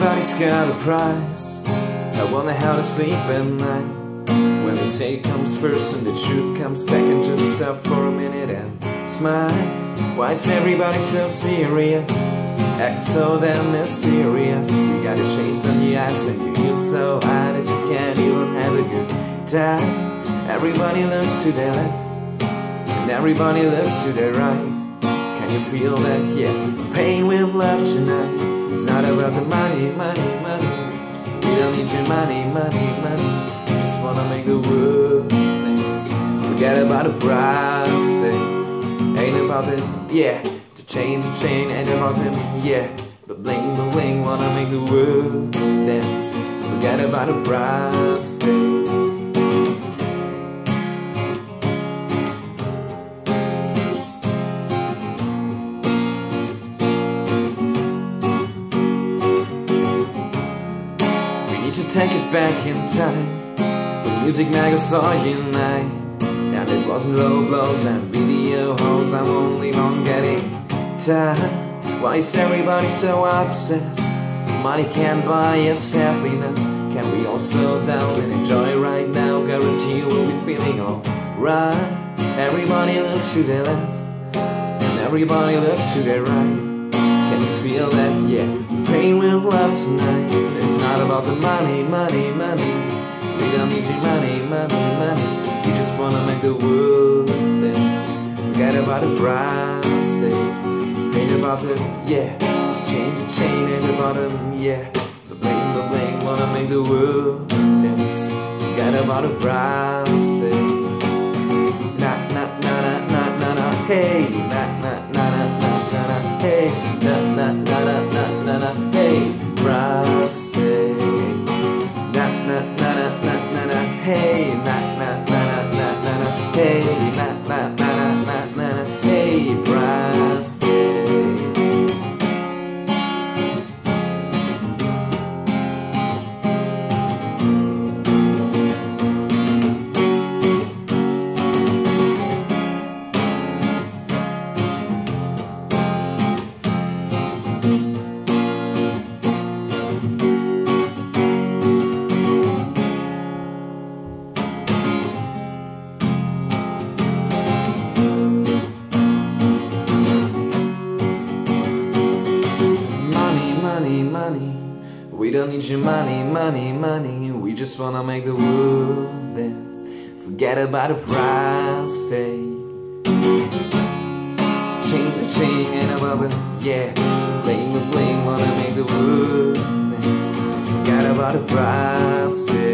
Everybody's got a price. I wonder how to sleep at night. When the say comes first and the truth comes second, just stop for a minute and smile. Why is everybody so serious? Act so damn mysterious. You got your shades on your eyes and you feel so high that you can't even have a good time. Everybody looks to their left and everybody looks to their right. Can you feel that? Yeah, pain with love tonight. It's not about the money, money, money. We don't need your money, money, money. We just wanna make the world dance. Forget about the price, ain't about it, yeah. To change the chain ain't about him, yeah. But bling, bling, wanna make the world dance. Forget about the price, to take it back in time. The music magazine unite, and it wasn't low blows and video holes. I'm only on getting tired. Why is everybody so obsessed? Money can't buy us happiness. Can we all slow down and enjoy right now? Guarantee we'll be feeling alright. Everybody looks to their left and everybody looks to their right. Can you feel that? Yeah, pain with love tonight. It's not about the money, money, money. We don't need your money, money, money. We just wanna make the world dance. Forget about the price, ain't about it, yeah. Change the chain, ain't about it, yeah. The bling, wanna make the world dance. Forget about the price, na na na na na na na, hey, na na na na na na na, hey, na na na na na na na, hey, price, na na na na na na na, hey, na na na na na na na, hey, na na na na na na, hey, price. Money, we don't need your money, money, money. We just wanna make the world dance. Forget about the price tag. Change the chain and above it, yeah. Bling, bling, wanna make the world dance. Forget about the price tag.